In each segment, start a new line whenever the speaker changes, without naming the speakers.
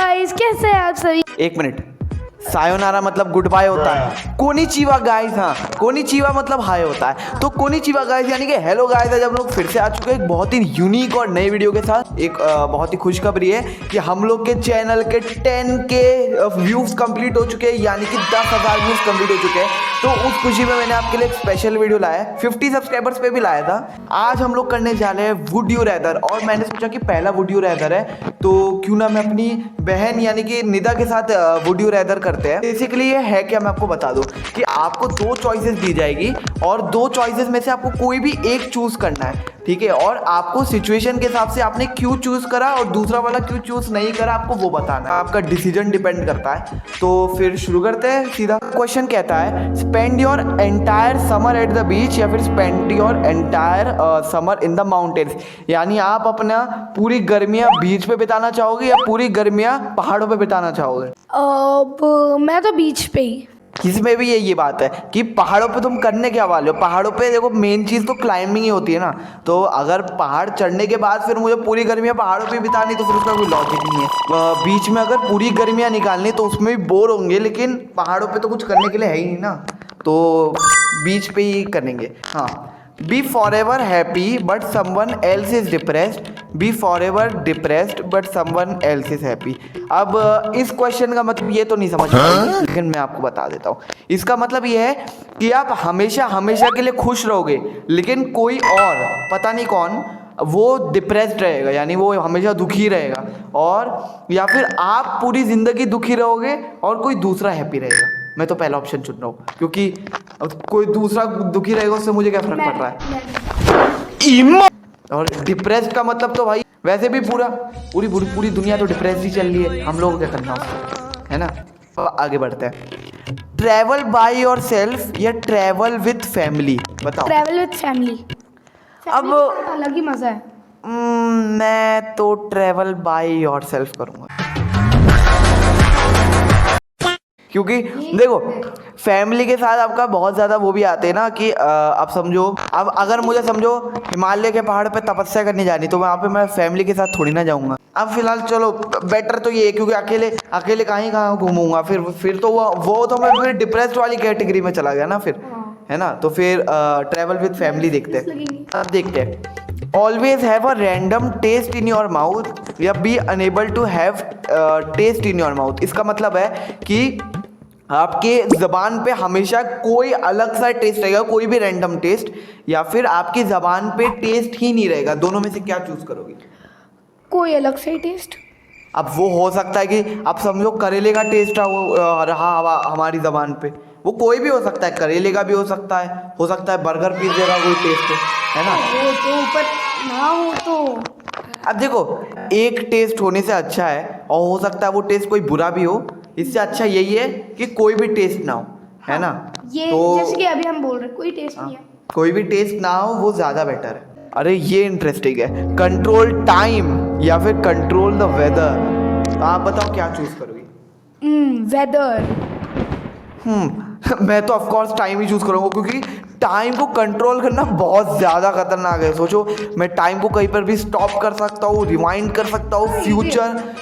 Guys, कैसे हैं आप सभी।
एक मिनट, सायोनारा मतलब गुड बाय होता है। कोनिचिवा गाइस, हाँ कोनिचिवा मतलब हाय होता है। तो कोनिचिवा गाइस यानी कि हेलो गाइस, आज हम लोग फिर से आ चुके हैं एक बहुत ही यूनिक और नई वीडियो के साथ। एक बहुत ही खुशखबरी है कि हम लोग के चैनल के 10K व्यूज कंप्लीट हो चुके हैं, यानी कि 10,000 व्यूज कंप्लीट हो चुके हैं। तो उस खुशी में मैंने आपके लिए एक स्पेशल वीडियो लाया है, 50 सब्सक्राइबर्स पे भी लाया था। आज हम लोग करने जा रहे हैं वुड यू रैदर, और मैंने सोचा कि पहला वुड यू रैदर है तो क्यों ना मैं अपनी बहन यानी कि निदा के साथ वुड यू रैदर करते हैं। बेसिकली ये है क्या, मैं आपको बता दूं कि आपको दो चॉइसेस दी जाएगी और दो चॉइसेस में से आपको कोई भी एक चूज करना है, ठीक है। और आपको सिचुएशन के हिसाब से आपने क्यों चूज करा और दूसरा वाला क्यों चूज नहीं करा आपको वो बताना है। आपका डिसीजन डिपेंड करता है। तो फिर शुरू करते हैं सीधा। क्वेश्चन कहता है spend your entire summer at the beach या फिर spend your entire summer in the mountains, यानी आप अपना पूरी गर्मियां बीच पे बिताना चाहोगे या पूरी गर्मियां पहाड़ों पे बिताना चाहोगे।
अब मैं तो बीच पे ही।
इसमें भी ये बात है कि पहाड़ों पे तुम करने क्या वाले हो। पहाड़ों पे देखो मेन चीज़ तो क्लाइंबिंग ही होती है ना। तो अगर पहाड़ चढ़ने के बाद फिर मुझे पूरी गर्मियाँ पहाड़ों पे बितानी तो फिर उसका कोई लॉजिक नहीं है। बीच में अगर पूरी गर्मियाँ निकालनी तो उसमें भी बोर होंगे, लेकिन पहाड़ों पे तो कुछ करने के लिए है ही नहीं ना, तो बीच पे ही करेंगे। हाँ, be forever happy but someone else is depressed, be forever depressed but someone else is happy. अब इस क्वेश्चन का मतलब ये तो नहीं समझ पाएंगे, लेकिन मैं आपको बता देता हूँ। इसका मतलब ये है कि आप हमेशा हमेशा के लिए खुश रहोगे, लेकिन कोई और पता नहीं कौन वो डिप्रेस्ड रहेगा, यानी वो हमेशा दुखी रहेगा। और या फिर आप पूरी ज़िंदगी दुखी रहोगे और कोई दूसरा हैप्पी रहेगा। मैं तो पहला ऑप्शन चुन रहा हूँ, क्योंकि कोई दूसरा दुखी रहेगा उससे मुझे क्या फर्क पड़ रहा है। और डिप्रेस्ड का मतलब तो भाई वैसे भी पूरी दुनिया तो डिप्रेस्ड ही चल रही है, हम लोगों को क्या करना उसको, है ना। तो आगे बढ़ते हैं। ट्रैवल बाय योर सेल्फ या ट्रैवल विथ फैमिली, बताओ।
Travel with family.
अब
अलग ही मजा है।
मैं तो ट्रैवल बाय योर सेल्फ करूँगा, क्योंकि देखो फैमिली के साथ आपका बहुत ज़्यादा वो भी आते हैं ना कि आप समझो, अब अगर मुझे समझो हिमालय के पहाड़ पे तपस्या करने जानी तो वहाँ पे मैं फैमिली के साथ थोड़ी ना जाऊँगा। अब फिलहाल चलो बेटर तो ये है, क्योंकि अकेले कहाँ घूमूंगा, फिर तो वो तो मैं फिर डिप्रेस्ड वाली कैटेगरी में चला गया ना फिर, है ना। तो फिर ट्रैवल विद फैमिली देखते हैं। अब देखते हैं। Always have a random taste in your mouth या be unable to have taste in your mouth. इसका मतलब है कि आपके ज़बान पे हमेशा कोई अलग सा टेस्ट रहेगा, कोई भी रैंडम टेस्ट, या फिर आपकी ज़बान पे टेस्ट ही नहीं रहेगा। दोनों में से क्या चूज करोगे।
कोई अलग से टेस्ट।
अब वो हो सकता है कि आप समझो करेले का टेस्ट रहा हमारी ज़बान पे, वो कोई भी हो सकता है, करेले का भी हो सकता है बर्गर पिज्जे का कोई टेस्ट है ना।
वो तो ऊपर ना हो तो
अब देखो एक टेस्ट होने से अच्छा है, और हो सकता है वो टेस्ट कोई बुरा भी हो, इससे अच्छा यही है कि कोई भी टेस्ट ना हो, है ना।
ये
तो
जैसे कि अभी हम बोल रहे हैं कोई टेस्ट नहीं है,
कोई भी टेस्ट ना हो वो ज़्यादा बेटर है। अरे ये इंटरेस्टिंग है, कंट्रोल टाइम या फिर कंट्रोल द वेदर। आप बताओ क्या चूज करोगे।
वेदर।
मैं तो ऑफकोर्स टाइम ही चूज करूँगा, क्योंकि टाइम को कंट्रोल करना बहुत ज़्यादा खतरनाक है। सोचो मैं टाइम को कहीं पर भी स्टॉप कर सकता हूँ, रिवाइंड कर सकता हूँ,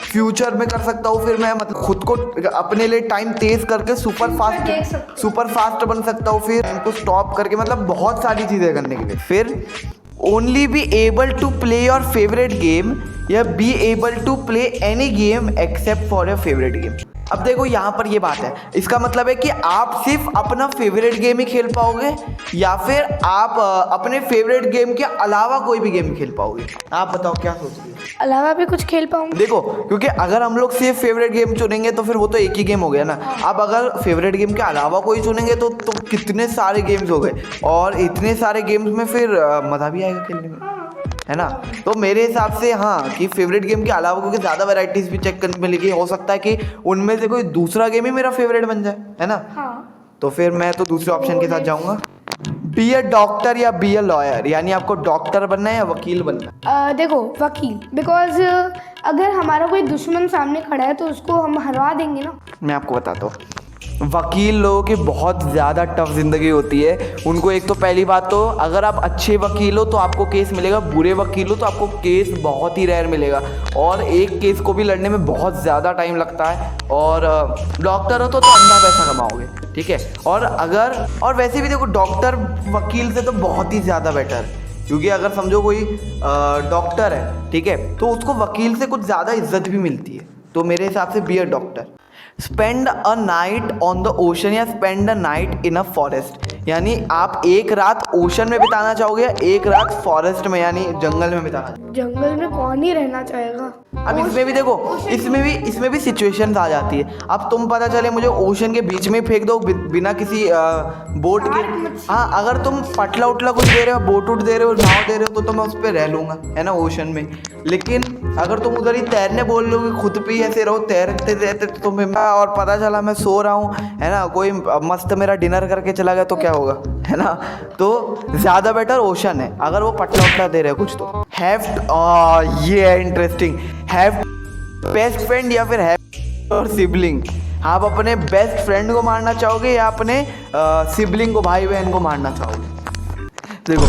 फ्यूचर में कर सकता हूँ। फिर मैं मतलब खुद को अपने लिए टाइम तेज करके सुपर फास्ट बन सकता हूँ। फिर इनको स्टॉप करके मतलब बहुत सारी चीज़ें करने के लिए। फिर only be able to play your favourite game या be able to play any game except for your favourite game. अब देखो यहाँ पर ये बात है, इसका मतलब है कि आप सिर्फ अपना फेवरेट गेम ही खेल पाओगे या फिर आप अपने फेवरेट गेम के अलावा कोई भी गेम खेल पाओगे। आप बताओ क्या सोच रही हो।
अलावा भी कुछ खेल पाऊंगा।
देखो क्योंकि अगर हम लोग सिर्फ फेवरेट गेम चुनेंगे तो फिर वो तो एक ही गेम हो गया ना। अब अगर फेवरेट गेम के अलावा कोई चुनेंगे तो कितने सारे गेम्स हो गए, और इतने सारे गेम्स में फिर मज़ा भी आएगा खेलने में, है ना। तो मेरे हिसाब से हाँ कि फेवरेट गेम के अलावा, क्योंकि ज़्यादा वैरायटीज़ भी चेक करने मिलेगी, हो सकता है कि उनमें से कोई दूसरा गेम ही मेरा फेवरेट बन जाए, है ना। तो फिर मैं तो दूसरे ऑप्शन के साथ जाऊँगा, बी अ डॉक्टर या बी अ लॉयर, यानी आपको डॉक्टर बनना है या वकील बनना है।
देखो वकील, बिकॉज अगर हमारा कोई दुश्मन सामने खड़ा है तो उसको हम हरवा देंगे ना।
मैं आपको बताता हूँ, वकील लोगों की बहुत ज़्यादा टफ ज़िंदगी होती है। उनको एक तो पहली बात तो अगर आप अच्छे वकील हो तो आपको केस मिलेगा, बुरे वकील हो तो आपको केस बहुत ही रेयर मिलेगा और एक केस को भी लड़ने में बहुत ज़्यादा टाइम लगता है। और डॉक्टर हो तो अंधा पैसा कमाओगे, ठीक है। और वैसे भी देखो डॉक्टर वकील से तो बहुत ही ज़्यादा बेटर, क्योंकि अगर समझो कोई डॉक्टर है, ठीक है, तो उसको वकील से कुछ ज़्यादा इज्जत भी मिलती है। तो मेरे हिसाब से be a doctor. Spend a night on the ocean या spend a night in a forest, यानी आप एक रात ओशन में बिताना चाहोगे या एक रात फॉरेस्ट में यानी जंगल में बिताना।
जंगल में कौन ही रहना चाहेगा।
अब इसमें भी देखो, इसमें भी सिचुएशंस आ जाती है। अब तुम पता चले मुझे ओशन के बीच में फेंक दो बिना किसी बोट के। हाँ, अगर तुम पटला उटला कुछ दे रहे हो, बोट उट दे रहे हो, नाव दे रहे हो, तो मैं उस पर रह लूँगा, है ना, ओशन में। लेकिन अगर तुम उधर ही तैरने बोल लोगे, खुद पे ही ऐसे रहो तैरते रहते तुम्हें, और पता चला मैं सो रहा हूँ, है ना, कोई मस्त मेरा डिनर करके चला गया तो क्या होगा, है ना। तो ज़्यादा बेटर ओशन है अगर वो पटला उटला दे रहे हो कुछ तो। ये है इंटरेस्टिंग। हैव बेस्ट फ्रेंड या फिर हैव और सिबलिंग। आप अपने बेस्ट फ्रेंड को मारना चाहोगे या अपने सिबलिंग को, भाई बहन को मारना चाहोगे। देखो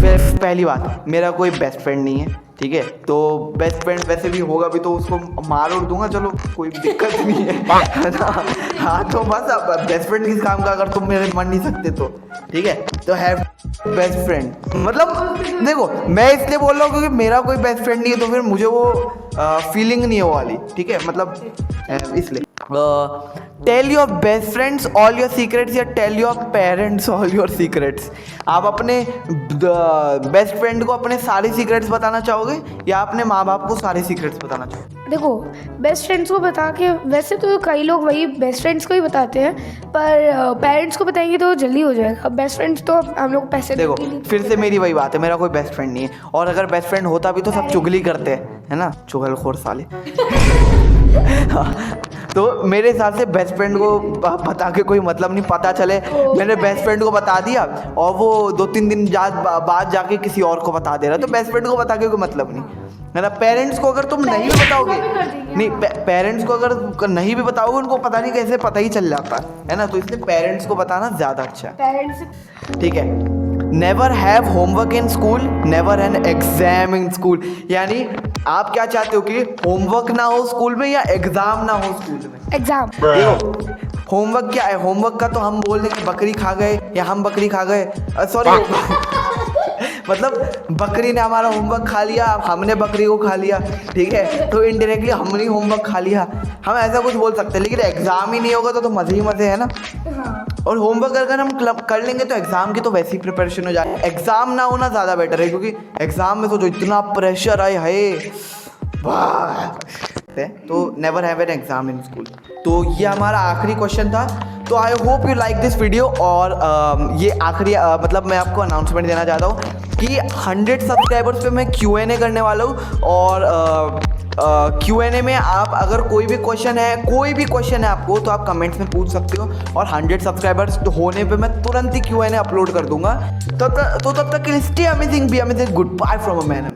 फिर पहली बात, मेरा कोई बेस्ट फ्रेंड नहीं है, ठीक है, तो बेस्ट फ्रेंड वैसे भी होगा भी तो उसको मार उड़ दूंगा, चलो कोई दिक्कत नहीं है ना। हाँ, तो बस अब बेस्ट फ्रेंड किस काम का अगर तुम मेरे मन नहीं सकते तो, ठीक है। तो हैव बेस्ट फ्रेंड, मतलब देखो मैं इसलिए बोल रहा हूँ क्योंकि मेरा कोई बेस्ट फ्रेंड नहीं है, तो फिर मुझे वो फीलिंग नहीं है वो वाली, ठीक है, मतलब इसलिए। Tell your best friends all your secrets या tell your parents all your secrets. आप अपने बेस्ट फ्रेंड को अपने सारे सीक्रेट्स बताना चाहोगे या अपने माँ बाप को सारे सीक्रेट्स बताना चाहोगे।
देखो बेस्ट फ्रेंड्स को बता के, वैसे तो कई लोग वही बेस्ट फ्रेंड्स को ही बताते हैं, पर पेरेंट्स को बताएंगे तो जल्दी हो जाएगा। बेस्ट फ्रेंड्स तो हम लोग पैसे
देखो फिर से मेरी वही बात है, मेरा कोई बेस्ट फ्रेंड नहीं है, और अगर बेस्ट फ्रेंड होता भी तो सब चुगली करते हैं, है ना, चुगलखोर साले। तो मेरे हिसाब से बेस्ट फ्रेंड को बता के कोई मतलब नहीं। पता चले मैंने बेस्ट फ्रेंड को बता दिया और वो 2-3 दिन बाद जाके किसी और को बता दे रहा, तो बेस्ट फ्रेंड को बता के कोई मतलब नहीं, है ना। पेरेंट्स को अगर तुम नहीं भी बताओगे, नहीं पेरेंट्स को अगर नहीं भी बताओगे उनको पता नहीं कैसे पता ही चल जाता है ना, तो इसलिए पेरेंट्स को बताना ज़्यादा अच्छा है,
पेरेंट्स।
ठीक है। Never have homework in school, never an exam in school, यानी आप क्या चाहते हो कि होमवर्क ना हो स्कूल में या एग्जाम ना हो स्कूल में।
एग्जाम।
देखो होमवर्क क्या है, होमवर्क का तो हम बोल दें कि बकरी खा गए या हम बकरी खा गए, सॉरी मतलब बकरी ने हमारा होमवर्क खा लिया, हमने बकरी को खा लिया, ठीक है, तो इनडायरेक्टली हमने होमवर्क खा लिया, हम ऐसा कुछ बोल सकते हैं। लेकिन एग्जाम ही नहीं होगा तो मजे ही मजे है ना। और होमवर्क अगर हम कर लेंगे तो एग्जाम की तो वैसी प्रिपरेशन हो जाए। एग्जाम ना होना ज़्यादा बेटर है, क्योंकि एग्जाम में सोचो इतना प्रेशर आए है, वाह। तो never have an exam in school. तो ये हमारा आखिरी क्वेश्चन था। तो I hope you like this video. और ये आखिरी मतलब मैं आपको अनाउंसमेंट देना चाहता हूँ कि 100 सब्सक्राइबर्स पे मैं Q&A करने वाला हूँ, और Q&A में आप अगर कोई भी क्वेश्चन है आपको तो आप कमेंट्स में पूछ सकते हो, और 100 सब्सक्राइबर्स होने पे मैं तुरंत ही Q&A अपलोड कर दूंगा। तो तब तक के लिए stay amazing, be amazing, good bye from a man.